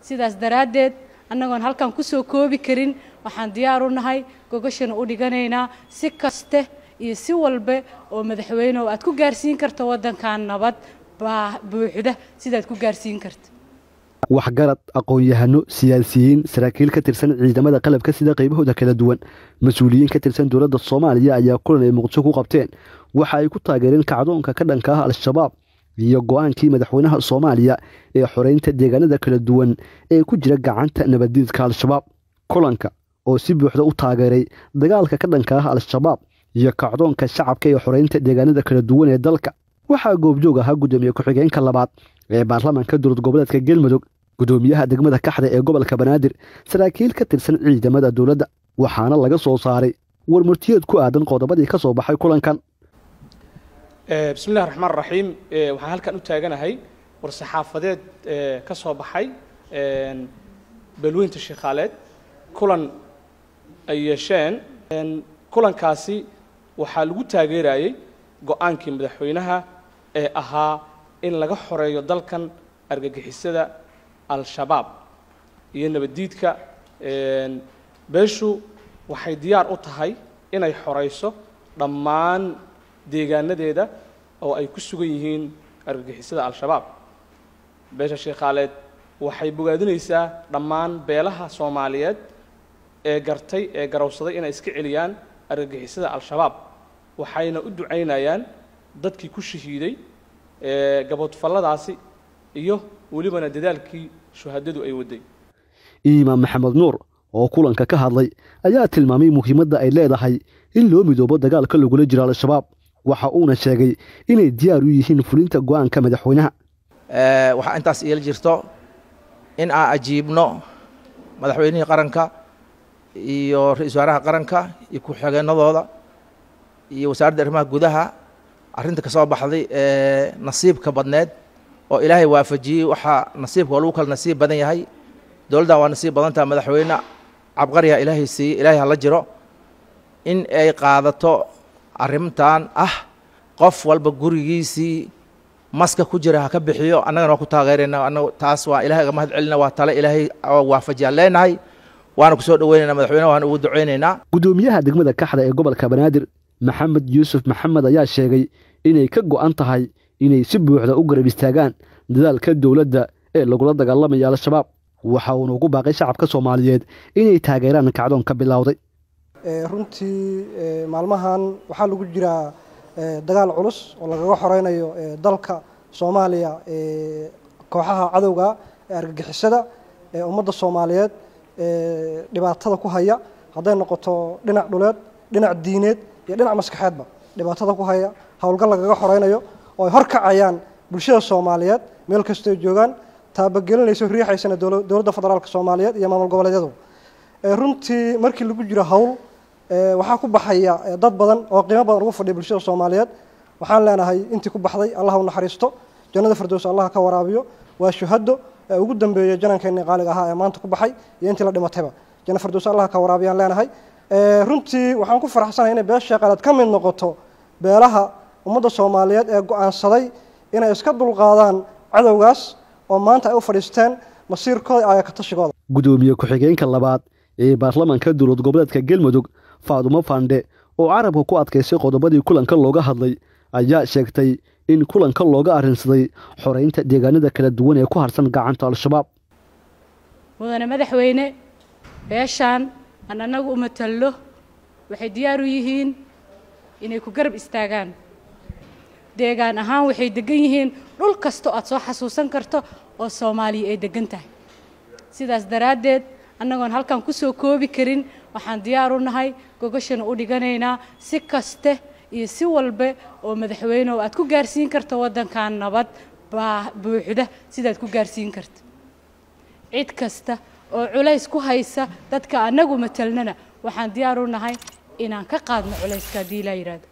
sidaas daraadeed annagoon halkan ku soo koobi karin waxaan diyaar u nahay gogashana u dhiganaynaa si kaste iyo si walba oo madaxweynuhu aad ku gaarsiin karto wadankan nabad buuxda sidaad ku gaarsiin karto waxgarad aqoon-yahano siyaasiyiin saraakiil ka tirsan ciidamada qalabka sida qaybahooda kala duwan mas-uuliyiin ka tirsan dowladda Soomaaliya ayaa kulan ay Muqdisho ku qabteen waxa ay ku taageereen kacdoonka ka dhanka ah al-shabaab iyo go'aankii madaxweynaha Soomaaliya ee xoreynta deegaanada kala duwan ee ku jira gacanta nabaddiidka al-shabaab kulanka oo si buuxda u taageeray dagaalka ka dhanka ah al-shabaab iyo kacdoonka shacabka ee xoreynta deegaanada kala duwan ee dalka waxa goobjoog ahaa gudoomiye ku-xigeenka labaad ee baarlamaanka dowlad goboleedka Galmudug gudoomiyaha degmada Kaxda ee gobolka Banaadir saraakiil ka tirsan ciidamada dowladda waxaana laga soo saaray warmurtiyeed ku aadan qodobadii ka soo baxay kulankan bismillaahir rahmaanir rahiim waxaan halkan u taaganahay war saxaafadeed ka soo baxay balweynta Sheekhaaleed kulan ay yeesheen kulankaasi waxaa lagu taageerayay go'aankii madaxweynaha ee ahaa in laga xoreeyo dalkan argagixisada al-shabaab iyo nabaddiidka beeshu waxay diyaar u tahay inay xoreyso dhammaan deegaanadeeda oo ay ku sugan yihiin argagixisada al-shabaab beesha Sheekhaaleed waxay bogaadinaysaa dhammaan beelaha Soomaaliyeed ee gartay ee garowsaday inay iska celiyaan argagixisada al-shabaab waxayna u ducaynayaan dadkii ku shahiiday gaboodfalladaasi iyo welibana dadaalkii shuhadadu ay waday imaam maxamed nuur oo kulanka ka hadlay ayaa tilmaamay muhiimadda ay leedahay in loo midoobo dagaalka lagula jiro al-shabaab waxa uuna sheegay inay diyaar u yihiin fulinta go'aanka madaxweynaha waxa intaas iyal jirto in aan ajiibno madaxweynihii qaranka iyo ra'iisul wasaaraha qaranka iyo ku-xigeenadooda iyo wasaaradda arrimaha gudaha arrinta ka soo baxday nasiibka badneed oo ilaahay waafajiyay waxa nasiibka lagu kala nasiib badan yahay dowladda waa nasiib badan tahay madaxweyne cabqariya ilaahay siiyay ilaahay hala jiro in ay qaadato arrintan qof walba gurigiisii maska ku jira ha ka bixiyo annagana waa ku taageeraynaa annagu taas waa ilaahay uga mahad celinaa waa tale ilaahay waafajiyaa leenahay waana ku soo dhaweynaynaa madaxweynaha waana ugu duceynaynaa gudoomiyaha degmada Kaxda ee gobolka Banaadir maxamed yuusuf maxamed ayaa sheegay inay ka go'an tahay inay si buuxda u garab istaagaan dadaalka dowladda ee lagula dagaalamayo al-shabaab waxa uu ugu baaqay shacabka Soomaaliyeed inay taageeraan kacdoonka bilowday runtii maalmahan waxaa lagu jiraa dagaal culus oo lagaga xoreynayo dalka Soomaaliya kooxaha cadawga ee argagixisada ee ummadda Soomaaliyeed dhibaatada ku haya haday noqoto dhinac dhuleed dhinac diineed iyo dhinac maskaxeedba dhibaatada ku haya hawlgal lagaga xoreynayo oo ay horkacayaan bulshada Soomaaliyeed meel kasta ay joogaan taabagelinayso riixaysana dowladda federaalka Soomaaliyeed iyo maamul goboleedyadu runtii markii lagu jiro hawl waxaa ku baxaya dad badan oo qiimo badan ugu fadhiya bulshada Soomaaliyeed waxaan leenahay intii ku baxday Allah u naxariisto jannada firdaws Allah ka waraabiyo waa shuhado ugu dambeeyay janankeena qaaliga ahaa ee maanta ku baxay iyo intii la dhimatayba jannada firdaws Allah ka waraabiyaan leenahay runtii waxaan ku faraxsanahay in beesha Sheekhaaleed ka mid noqoto beelaha ummadda Soomaaliyeed ee go'aansaday inay iska dulqaadaan cadawgaas oo maanta ay u fadhiisteen masiirkooda ay ka tashigooda gudoomiye ku-xigeenka labaad ee baarlamaanka dowlad goboleedka Galmudug Faadumo Fande oo carabka ku adkaysay qodobadii kulanka looga hadlay ayaa sheegtay in kulanka looga arinsaday xoreynta deegaanada kala duwan ee ku harsan gacanta al-shabaab mudane madaxweyne beeshan anagu uma tallo waxay diyaar u yihiin inay ku garab istaagaan deegaan ahaan waxay degan yihiin dhul kasto aad soo xasuusan karto oo Soomaaliya ay degan tahay sidaas daraadeed annagoon halkan ku soo koobi karin waxaan diyaar u nahay gogashana u dhiganaynaa si kaste iyo si walba oo madaxweynuhu aad ku gaarsiin karto wadankan nabad buuxda sidaad ku gaarsiin karto cid kasta oo culays ku haysa dadka annagu matalnana waxaan diyaar u nahay inaan ka qaadno culayska hadii la yiraahdo